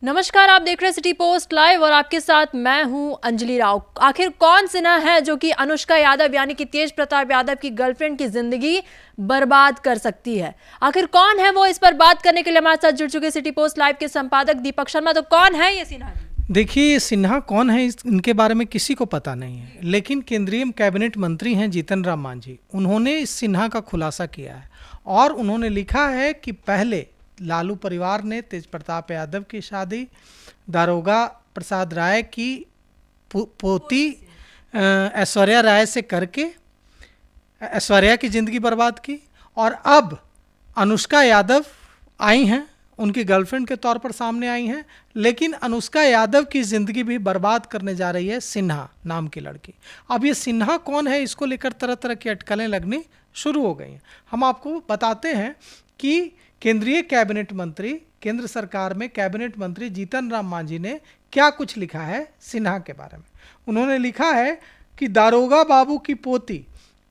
नमस्कार, आप देख रहे हैं सिटी पोस्ट लाइव और आपके साथ मैं हूं अंजलि राव। आखिर कौन सिन्हा है जो कि अनुष्का यादव यानी कि तेज प्रताप यादव की गर्लफ्रेंड की जिंदगी बर्बाद कर सकती है? आखिर कौन है वो? इस पर बात करने के लिए हमारे साथ जुड़ चुके सिटी पोस्ट लाइव के संपादक दीपक शर्मा। तो कौन है ये सिन्हा? देखिए, सिन्हा कौन है इनके बारे में किसी को पता नहीं है, लेकिन केंद्रीय कैबिनेट मंत्री हैं जीतन राम मांझी। उन्होंने इस सिन्हा का खुलासा किया है और उन्होंने लिखा है कि पहले लालू परिवार ने तेज प्रताप यादव की शादी दारोगा प्रसाद राय की पोती ऐश्वर्या राय से करके ऐश्वर्या की ज़िंदगी बर्बाद की, और अब अनुष्का यादव आई हैं, उनकी गर्लफ्रेंड के तौर पर सामने आई हैं, लेकिन अनुष्का यादव की ज़िंदगी भी बर्बाद करने जा रही है सिन्हा नाम की लड़की। अब ये सिन्हा कौन है, इसको लेकर तरह तरह की अटकलें लगनी शुरू हो गई हैं। हम आपको बताते हैं कि केंद्रीय कैबिनेट मंत्री, केंद्र सरकार में कैबिनेट मंत्री जीतन राम मांझी ने क्या कुछ लिखा है सिन्हा के बारे में। उन्होंने लिखा है कि दारोगा बाबू की पोती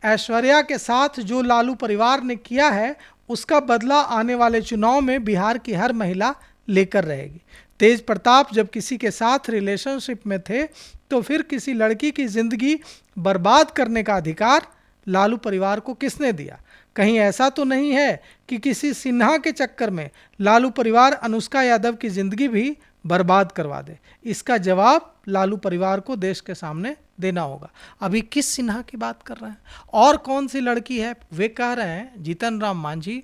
ऐश्वर्या के साथ जो लालू परिवार ने किया है, उसका बदला आने वाले चुनाव में बिहार की हर महिला लेकर रहेगी। तेज प्रताप जब किसी के साथ रिलेशनशिप में थे तो फिर किसी लड़की की ज़िंदगी बर्बाद करने का अधिकार लालू परिवार को किसने दिया? कहीं ऐसा तो नहीं है कि किसी सिन्हा के चक्कर में लालू परिवार अनुष्का यादव की ज़िंदगी भी बर्बाद करवा दे? इसका जवाब लालू परिवार को देश के सामने देना होगा। अभी किस सिन्हा की बात कर रहे हैं और कौन सी लड़की है? वे कह रहे हैं जीतन राम मांझी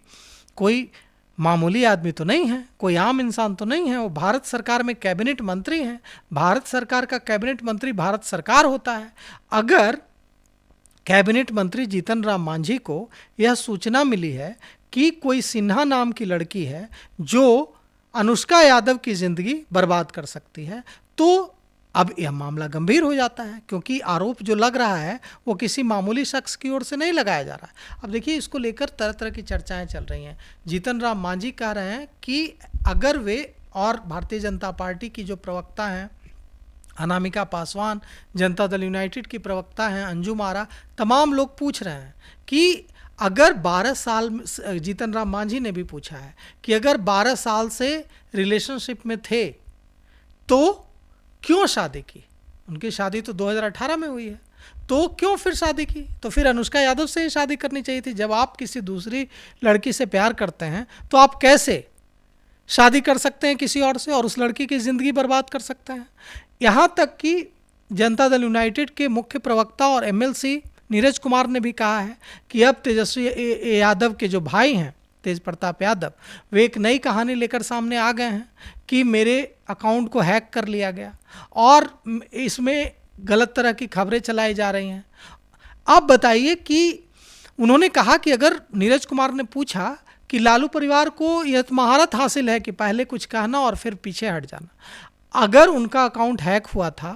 कोई मामूली आदमी तो नहीं है, कोई आम इंसान तो नहीं है, वो भारत सरकार में कैबिनेट मंत्री हैं। भारत सरकार का कैबिनेट मंत्री भारत सरकार होता है। अगर कैबिनेट मंत्री जीतन राम मांझी को यह सूचना मिली है कि कोई सिन्हा नाम की लड़की है जो अनुष्का यादव की ज़िंदगी बर्बाद कर सकती है, तो अब यह मामला गंभीर हो जाता है, क्योंकि आरोप जो लग रहा है वो किसी मामूली शख्स की ओर से नहीं लगाया जा रहा है। अब देखिए, इसको लेकर तरह तरह की चर्चाएं चल रही हैं। जीतन राम मांझी कह रहे हैं कि अगर वे और भारतीय जनता पार्टी की जो प्रवक्ता हैं अनामिका पासवान, जनता दल यूनाइटेड की प्रवक्ता हैं अंजुम आरा, तमाम लोग पूछ रहे हैं कि अगर 12 साल, जीतन राम मांझी ने भी पूछा है कि अगर 12 साल से रिलेशनशिप में थे तो क्यों शादी की? उनकी शादी तो 2018 में हुई है, तो क्यों फिर शादी की? तो फिर अनुष्का यादव से ही शादी करनी चाहिए थी। जब आप किसी दूसरी लड़की से प्यार करते हैं तो आप कैसे शादी कर सकते हैं किसी और से और उस लड़की की ज़िंदगी बर्बाद कर सकते हैं? यहाँ तक कि जनता दल यूनाइटेड के मुख्य प्रवक्ता और एमएलसी नीरज कुमार ने भी कहा है कि अब तेजस्वी यादव के जो भाई हैं तेज प्रताप यादव, वे एक नई कहानी लेकर सामने आ गए हैं कि मेरे अकाउंट को हैक कर लिया गया और इसमें गलत तरह की खबरें चलाई जा रही हैं। आप बताइए कि उन्होंने कहा कि अगर नीरज कुमार ने पूछा कि लालू परिवार को यह महारत हासिल है कि पहले कुछ कहना और फिर पीछे हट जाना, अगर उनका अकाउंट हैक हुआ था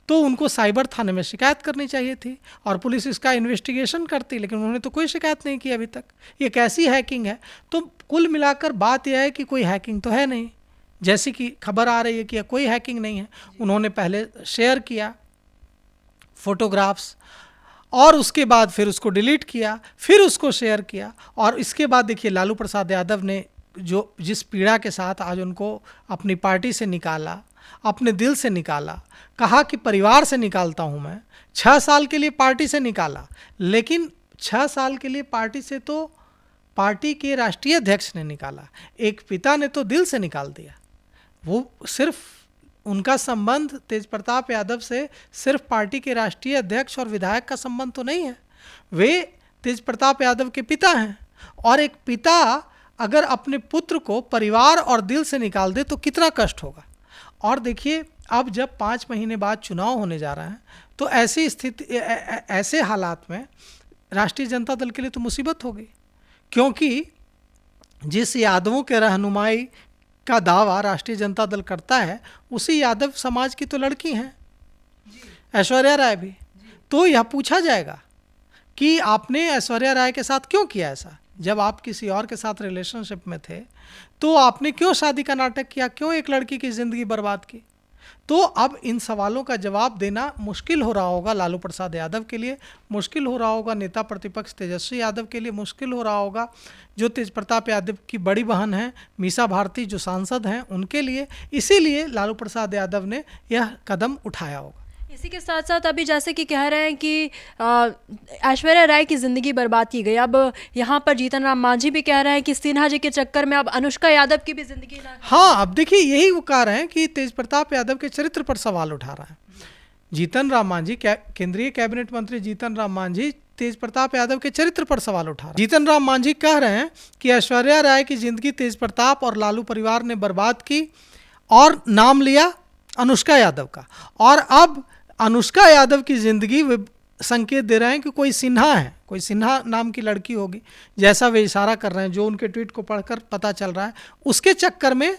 तो उनको साइबर थाने में शिकायत करनी चाहिए थी और पुलिस इसका इन्वेस्टिगेशन करती, लेकिन उन्होंने तो कोई शिकायत नहीं की अभी तक। ये कैसी हैकिंग है? तो कुल मिलाकर बात यह है कि कोई हैकिंग तो है नहीं, जैसी कि खबर आ रही है कि कोई हैकिंग नहीं है। उन्होंने पहले शेयर किया फोटोग्राफ्स और उसके बाद फिर उसको डिलीट किया, फिर उसको शेयर किया, और इसके बाद देखिए लालू प्रसाद यादव ने जो जिस पीड़ा के साथ आज उनको अपनी पार्टी से निकाला, अपने दिल से निकाला, कहा कि परिवार से निकालता हूँ मैं। 6 साल के लिए पार्टी से निकाला, लेकिन 6 साल के लिए पार्टी से तो पार्टी के राष्ट्रीय अध्यक्ष ने निकाला, एक पिता ने तो दिल से निकाल दिया। वो सिर्फ उनका संबंध तेज प्रताप यादव से सिर्फ पार्टी के राष्ट्रीय अध्यक्ष और विधायक का संबंध तो नहीं है, वे तेज प्रताप यादव के पिता हैं। और एक पिता अगर अपने पुत्र को परिवार और दिल से निकाल दे तो कितना कष्ट होगा। और देखिए, अब जब 5 महीने बाद चुनाव होने जा रहा है तो ऐसी स्थिति, ऐसे हालात में राष्ट्रीय जनता दल के लिए तो मुसीबत हो गई, क्योंकि जिस यादवों के रहनुमाई का दावा राष्ट्रीय जनता दल करता है उसी यादव समाज की तो लड़की हैं ऐश्वर्या राय भी। तो यह पूछा जाएगा कि आपने ऐश्वर्या राय के साथ क्यों किया ऐसा? जब आप किसी और के साथ रिलेशनशिप में थे तो आपने क्यों शादी का नाटक किया? क्यों एक लड़की की ज़िंदगी बर्बाद की? तो अब इन सवालों का जवाब देना मुश्किल हो रहा होगा लालू प्रसाद यादव के लिए, मुश्किल हो रहा होगा नेता प्रतिपक्ष तेजस्वी यादव के लिए, मुश्किल हो रहा होगा जो तेज प्रताप यादव की बड़ी बहन है मीसा भारती जो सांसद हैं उनके लिए। इसीलिए लालू प्रसाद यादव ने यह कदम उठाया होगा। इसी के साथ साथ अभी जैसे कि कह रहे हैं कि ऐश्वर्या राय की ज़िंदगी बर्बाद की गई, अब यहाँ पर जीतन राम मांझी भी कह रहे हैं कि सिन्हा जी के चक्कर में अब अनुष्का यादव की भी ज़िंदगी ना। हाँ, अब देखिए यही वो कह रहे हैं कि तेज प्रताप यादव के चरित्र पर सवाल उठा रहा है जीतन राम मांझी, केंद्रीय कैबिनेट मंत्री जीतन राम मांझी तेज प्रताप यादव के चरित्र पर सवाल उठा रहे हैं। जीतन राम मांझी कह रहे हैं कि ऐश्वर्या राय की जिंदगी तेज प्रताप और लालू परिवार ने बर्बाद की और नाम लिया अनुष्का यादव का, और अब अनुष्का यादव की ज़िंदगी वे संकेत दे रहे हैं कि कोई सिन्हा है, कोई सिन्हा नाम की लड़की होगी, जैसा वे इशारा कर रहे हैं, जो उनके ट्वीट को पढ़कर पता चल रहा है, उसके चक्कर में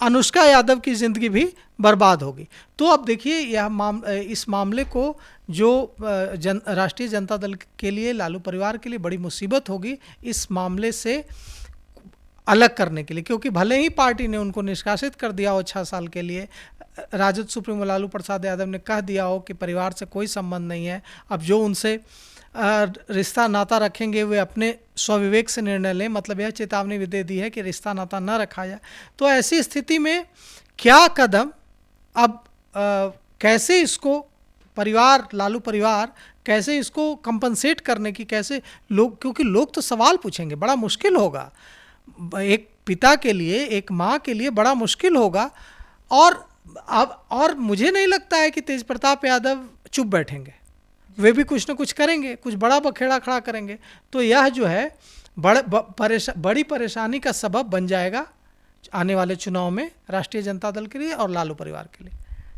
अनुष्का यादव की ज़िंदगी भी बर्बाद होगी। तो अब देखिए इस मामले को जो राष्ट्रीय जनता दल के लिए, लालू परिवार के लिए बड़ी मुसीबत होगी इस मामले से अलग करने के लिए, क्योंकि भले ही पार्टी ने उनको निष्कासित कर दिया हो 6 साल के लिए, राजद सुप्रीमो लालू प्रसाद यादव ने कह दिया हो कि परिवार से कोई संबंध नहीं है, अब जो उनसे रिश्ता नाता रखेंगे वे अपने स्वविवेक से निर्णय लें, मतलब यह चेतावनी भी दे दी है कि रिश्ता नाता न रखा जाए। तो ऐसी स्थिति में क्या कदम, अब कैसे इसको परिवार, लालू परिवार कैसे इसको कंपनसेट करने की, कैसे लोग, क्योंकि लोग तो सवाल पूछेंगे, बड़ा मुश्किल होगा, एक पिता के लिए, एक माँ के लिए बड़ा मुश्किल होगा। और मुझे नहीं लगता है कि तेज प्रताप यादव चुप बैठेंगे, वे भी कुछ ना कुछ करेंगे, कुछ बड़ा बखेड़ा खड़ा करेंगे। तो यह जो है बड़ी परेशानी का सबब बन जाएगा आने वाले चुनाव में राष्ट्रीय जनता दल के लिए और लालू परिवार के लिए।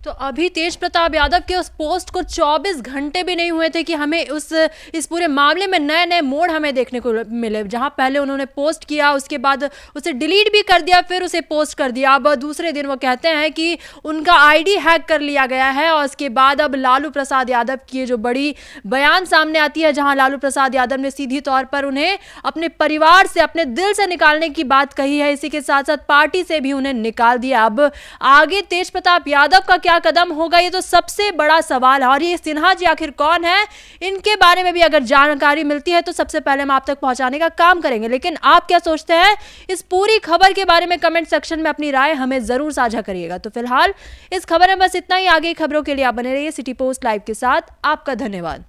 तो अभी तेज प्रताप यादव के उस पोस्ट को 24 घंटे भी नहीं हुए थे कि हमें इस पूरे मामले में नए नए मोड़ हमें देखने को मिले। जहां पहले उन्होंने पोस्ट किया, उसके बाद उसे डिलीट भी कर दिया, फिर उसे पोस्ट कर दिया, अब दूसरे दिन वो कहते हैं कि उनका आईडी हैक कर लिया गया है। और उसके बाद अब लालू प्रसाद यादव की जो बड़ी बयान सामने आती है, जहाँ लालू प्रसाद यादव ने सीधी तौर पर उन्हें अपने परिवार से, अपने दिल से निकालने की बात कही है। इसी के साथ साथ पार्टी से भी उन्हें निकाल दिया। अब आगे तेज प्रताप यादव का क्या कदम होगा, ये तो सबसे बड़ा सवाल है। और ये सिन्हा जी आखिर कौन है, इनके बारे में भी अगर जानकारी मिलती है तो सबसे पहले हम आप तक पहुंचाने का काम करेंगे। लेकिन आप क्या सोचते हैं इस पूरी खबर के बारे में, कमेंट सेक्शन में अपनी राय हमें जरूर साझा करिएगा। तो फिलहाल इस खबर में बस इतना ही। आगे खबरों के लिए आप बने रहिए सिटी पोस्ट लाइव के साथ। आपका धन्यवाद।